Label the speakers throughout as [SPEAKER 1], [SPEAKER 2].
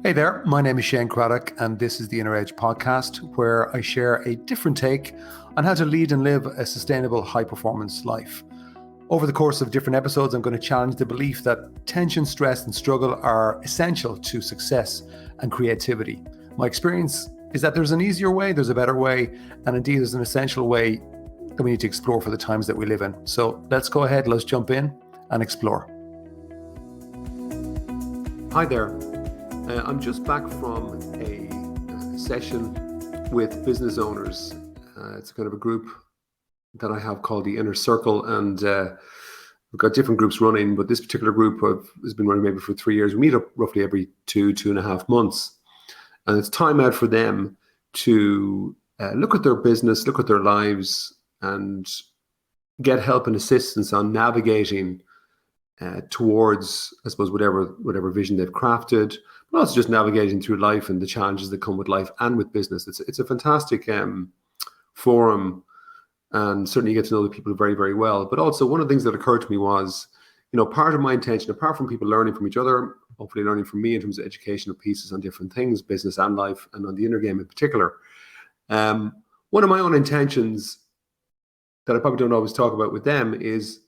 [SPEAKER 1] Hey there, my name is Shane Craddock, and this is the Inner Edge podcast, where I share a different take on how to lead and live a sustainable, high-performance life. Over the course of different episodes, I'm going to challenge the belief that tension, stress, and struggle are essential to success and creativity. My experience is that there's an easier way, there's a better way, and indeed there's an essential way that we need to explore for the times that we live in. So let's go ahead, let's jump in and explore. Hi there. I'm just back from a session with business owners. It's kind of a group that I have called the Inner Circle, and we've got different groups running, but this particular group has been running maybe for 3 years. We meet up roughly every 2.5 months, and it's time out for them to look at their business, look at their lives, and get help and assistance on navigating towards, I suppose, whatever vision they've crafted, but also just navigating through life and the challenges that come with life and with business. It's a fantastic forum, and certainly you get to know the people very, very well. But also one of the things that occurred to me was, part of my intention, apart from people learning from each other, hopefully learning from me in terms of educational pieces on different things, business and life, and on the inner game in particular. One of my own intentions that I probably don't always talk about with them is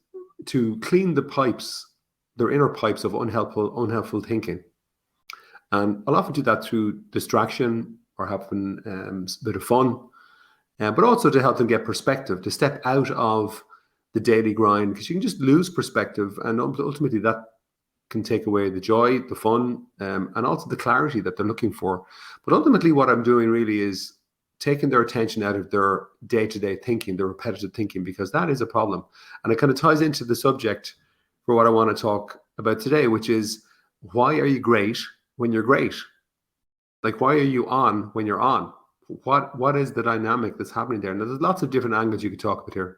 [SPEAKER 1] to clean the pipes, their inner pipes of unhelpful thinking. And I'll often do that through distraction or having a bit of fun, but also to help them get perspective, to step out of the daily grind, because you can just lose perspective, and ultimately that can take away the joy, the fun, and also the clarity that they're looking for. But ultimately what I'm doing really is taking their attention out of their day-to-day thinking, their repetitive thinking, because that is a problem. And it kind of ties into the subject for what I want to talk about today, which is, why are you great when you're great? Like, why are you on when you're on? What is the dynamic that's happening there? And there's lots of different angles you could talk about here.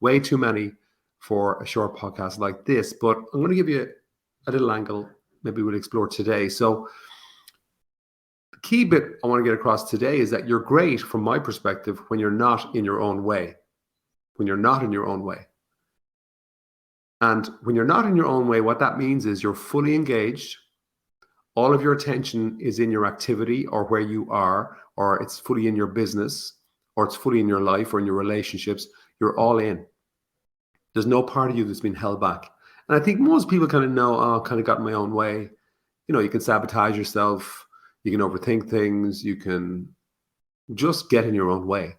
[SPEAKER 1] Way too many for a short podcast like this, but I'm going to give you a little angle maybe we'll explore today. So the key bit I want to get across today is that you're great, from my perspective, when you're not in your own way. When you're not in your own way. And when you're not in your own way, what that means is you're fully engaged. All of your attention is in your activity or where you are, or it's fully in your business, or it's fully in your life or in your relationships. You're all in. There's no part of you that's been held back. And I think most people kind of know, kind of got in my own way. You can sabotage yourself. You can overthink things. You can just get in your own way.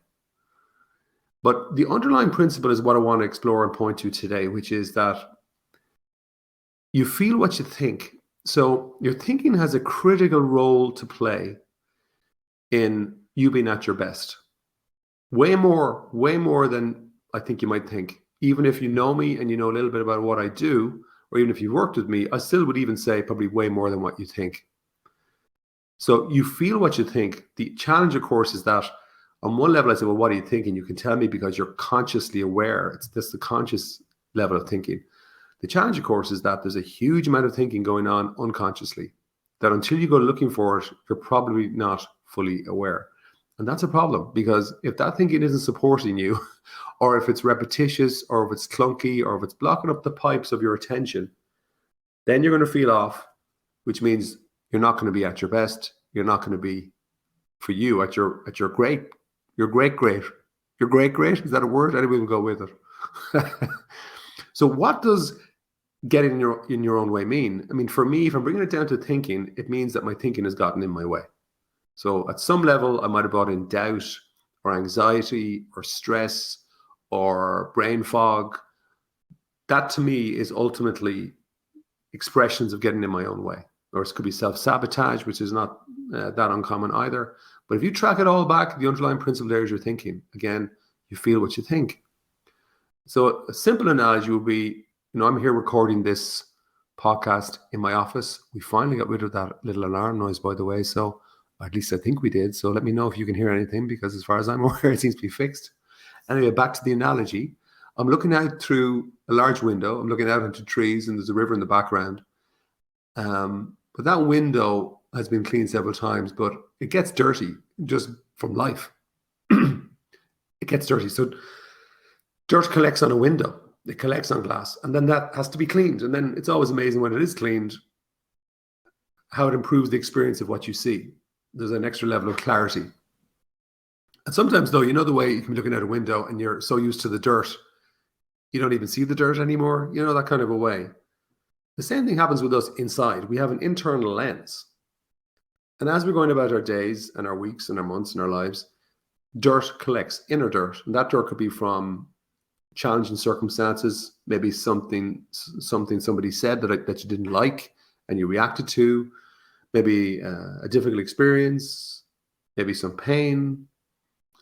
[SPEAKER 1] But the underlying principle is what I want to explore and point to today, which is that you feel what you think. So your thinking has a critical role to play in you being at your best. Way more than I think you might think. Even if you know me and you know a little bit about what I do, or even if you've worked with me, I still would even say probably way more than what you think. So you feel what you think. The challenge, of course, is that on one level I say, well, what are you thinking? You can tell me because you're consciously aware. That's the conscious level of thinking. The challenge, of course, is that there's a huge amount of thinking going on unconsciously, that until you go looking for it, you're probably not fully aware. And that's a problem, because if that thinking isn't supporting you, or if it's repetitious, or if it's clunky, or if it's blocking up the pipes of your attention, then you're going to feel off, which means you're not going to be at your best. You're not going to be, for you, at your great. You're great. You're great. Is that a word? Anybody will go with it. So what does getting in your own way mean? I mean, for me, if I'm bringing it down to thinking, it means that my thinking has gotten in my way. So at some level, I might have brought in doubt or anxiety or stress or brain fog. That to me is ultimately expressions of getting in my own way. Or it could be self-sabotage, which is not that uncommon either. But if you track it all back, the underlying principle there is your thinking. Again, you feel what you think. So a simple analogy would be, I'm here recording this podcast in my office. We finally got rid of that little alarm noise, by the way. So at least I think we did. So let me know if you can hear anything, because as far as I'm aware, it seems to be fixed. Anyway, back to the analogy. I'm looking out through a large window. I'm looking out into trees, and there's a river in the background. But that window has been cleaned several times, but it gets dirty just from life. It gets dirty. So dirt collects on a window. It collects on glass, and then that has to be cleaned. And then it's always amazing when it is cleaned, how it improves the experience of what you see. There's an extra level of clarity. And sometimes, though, the way you can be looking out a window and you're so used to the dirt, you don't even see the dirt anymore, that kind of a way. The same thing happens with us inside. We have an internal lens. And as we're going about our days and our weeks and our months and our lives, dirt collects, inner dirt. And that dirt could be from challenging circumstances, maybe something somebody said that you didn't like and you reacted to, maybe a difficult experience, maybe some pain.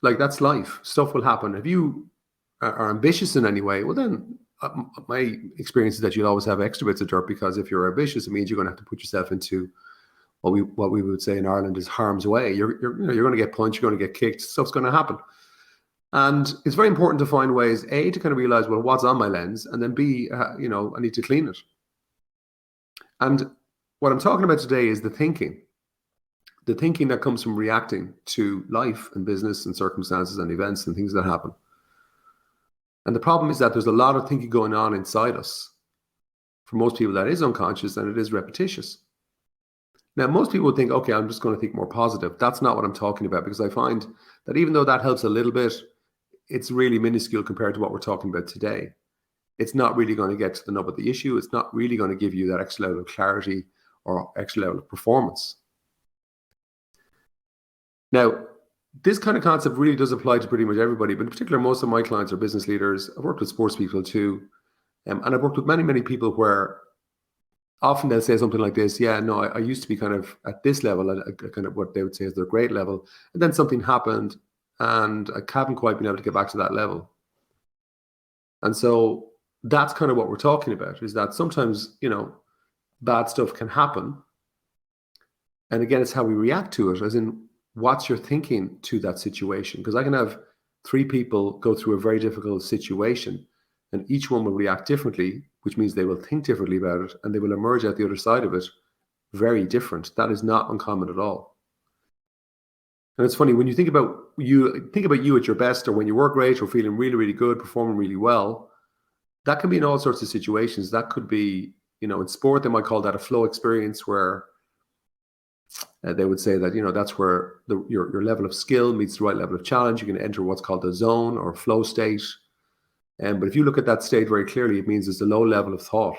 [SPEAKER 1] Like, that's life. Stuff will happen. If you are ambitious in any way, well, then my experience is that you'll always have extra bits of dirt, because if you're ambitious, it means you're going to have to put yourself into what we would say in Ireland is harm's way. You're going to get punched, you're going to get kicked, stuff's going to happen. And it's very important to find ways, A, to kind of realize, well, what's on my lens, and then B, I need to clean it. And what I'm talking about today is the thinking that comes from reacting to life and business and circumstances and events and things that happen. And the problem is that there's a lot of thinking going on inside us. For most people, that is unconscious and it is repetitious. Now, most people would think, okay, I'm just going to think more positive. That's not what I'm talking about, because I find that even though that helps a little bit, it's really minuscule compared to what we're talking about today. It's not really going to get to the nub of the issue. It's not really going to give you that extra level of clarity or extra level of performance. Now, this kind of concept really does apply to pretty much everybody, but in particular, most of my clients are business leaders. I've worked with sports people too. And I've worked with many, many people where often they'll say something like this: yeah, no, I used to be kind of at this level, at kind of what they would say is their great level. And then something happened and I haven't quite been able to get back to that level. And so that's kind of what we're talking about, is that sometimes, bad stuff can happen. And again, it's how we react to it, as in, what's your thinking to that situation? Because I can have 3 people go through a very difficult situation, and each one will react differently, which means they will think differently about it, and they will emerge out the other side of it very different. That is not uncommon at all. And it's funny, when you think about you at your best, or when you were great, or feeling really, really good, performing really well, that can be in all sorts of situations. That could be, in sport, they might call that a flow experience, where they would say that, that's where your level of skill meets the right level of challenge. You can enter what's called the zone or flow state. But if you look at that state very clearly, it means it's a low level of thought.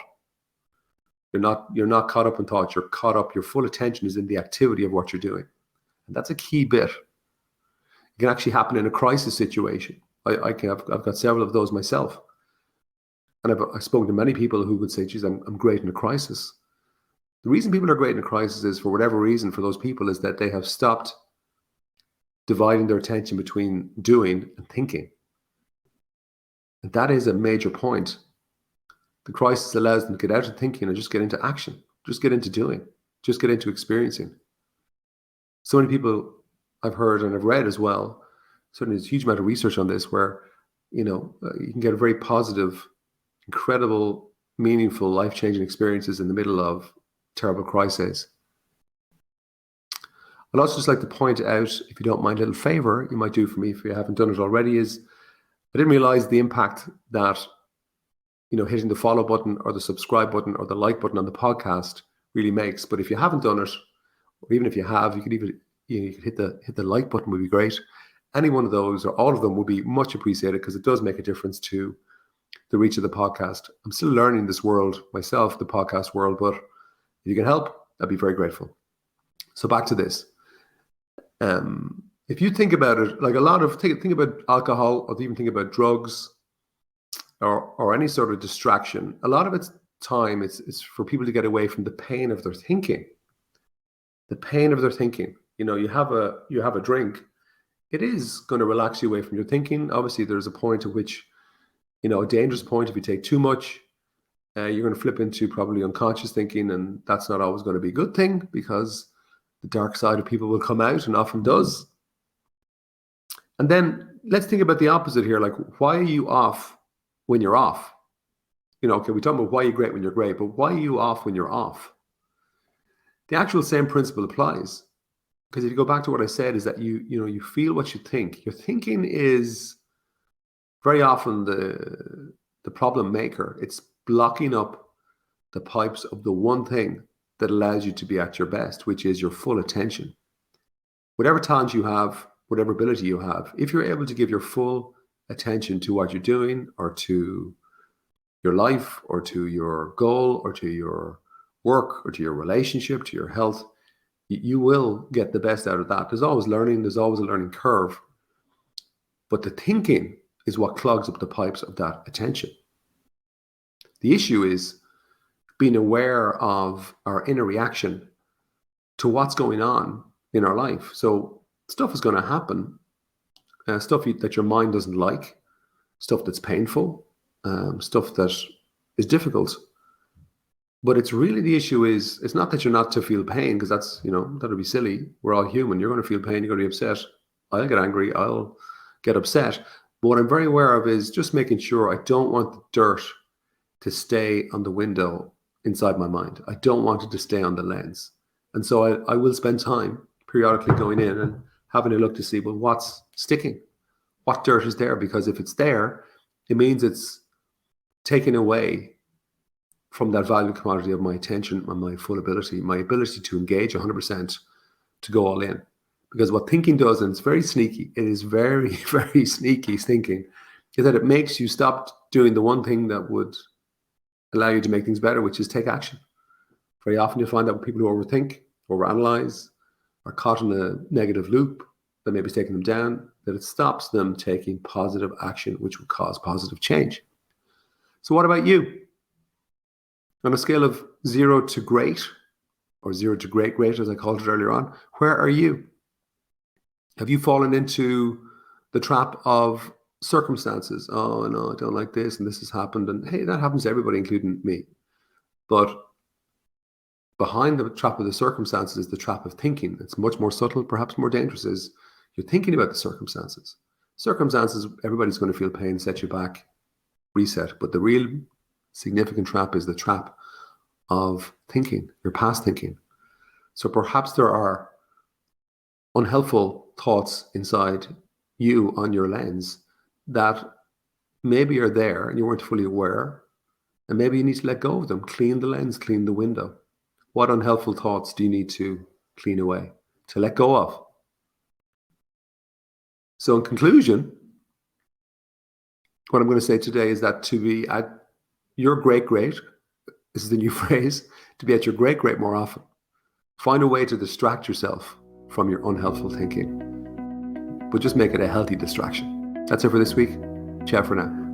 [SPEAKER 1] You're not caught up in thought. You're caught up. Your full attention is in the activity of what you're doing. And that's a key bit. It can actually happen in a crisis situation. I've got several of those myself. And I've spoken to many people who would say, geez, I'm great in a crisis. The reason people are great in a crisis is, for whatever reason, for those people, is that they have stopped dividing their attention between doing and thinking. And that is a major point. The crisis allows them to get out of thinking and just get into action, just get into doing, just get into experiencing. So many people I've heard and I've read as well, certainly there's a huge amount of research on this, where, you can get a very positive, incredible, meaningful, life-changing experiences in the middle of terrible crises. I'd also just like to point out, if you don't mind, a little favor you might do for me if you haven't done it already, is I didn't realize the impact that, hitting the follow button or the subscribe button or the like button on the podcast really makes. But if you haven't done it, or even if you have, you could even you could hit the like button, would be great. Any one of those or all of them would be much appreciated, because it does make a difference to the reach of the podcast. I'm still learning this world myself, the podcast world, but if you can help, I'd be very grateful. So back to this. If you think about it, like think about alcohol, or even think about drugs, or any sort of distraction, a lot of its time it's for people to get away from the pain of their thinking. The pain of their thinking. You have a drink, it is going to relax you away from your thinking. Obviously, there's a point at which, a dangerous point, if you take too much, you're going to flip into probably unconscious thinking, and that's not always going to be a good thing, because the dark side of people will come out, and often does. And then let's think about the opposite here. Like, why are you off when you're off? Okay, we talk about why you're great when you're great, but why are you off when you're off? The actual same principle applies. Because if you go back to what I said, is that you feel what you think. Your thinking is very often the problem maker. It's blocking up the pipes of the one thing that allows you to be at your best, which is your full attention. Whatever talent you have, whatever ability you have, if you're able to give your full attention to what you're doing, or to your life, or to your goal, or to your work, or to your relationship, to your health, you will get the best out of that. There's always learning, there's always a learning curve. But the thinking is what clogs up the pipes of that attention. The issue is being aware of our inner reaction to what's going on in our life. So stuff is going to happen, stuff that your mind doesn't like, stuff that's painful, stuff that is difficult. But it's really, the issue is, it's not that you're not to feel pain, because that's, that'll be silly. We're all human. You're going to feel pain. You're going to be upset. I'll get angry. I'll get upset. But what I'm very aware of is just making sure I don't want the dirt to stay on the window inside my mind. I don't want it to stay on the lens. And so I will spend time periodically going in and having a look to see, well, what's sticking? What dirt is there? Because if it's there, it means it's taken away from that value commodity of my attention and my full ability, my ability to engage 100%, to go all in. Because what thinking does, and it's very sneaky, it is very, very sneaky thinking, is that it makes you stop doing the one thing that would allow you to make things better, which is take action. Very often you'll find that people who overthink, overanalyze, are caught in a negative loop that maybe is taking them down, that it stops them taking positive action, which would cause positive change. So what about you? On a scale of 0 to great, or 0 to great, as I called it earlier on, where are you? Have you fallen into the trap of circumstances? Oh, no, I don't like this, and this has happened. And hey, that happens to everybody, including me. But behind the trap of the circumstances is the trap of thinking. It's much more subtle, perhaps more dangerous, is you're thinking about the circumstances. Circumstances, everybody's going to feel pain, set you back, reset. But the real significant trap is the trap of thinking, your past thinking. So perhaps there are unhelpful thoughts inside you on your lens that maybe are there and you weren't fully aware, and maybe you need to let go of them. Clean the lens, clean the window. What unhelpful thoughts do you need to clean away, to let go of? So in conclusion, what I'm going to say today is that to be at your great, this is the new phrase, to be at your great more often. Find a way to distract yourself from your unhelpful thinking, but just make it a healthy distraction. That's it for this week. Ciao for now.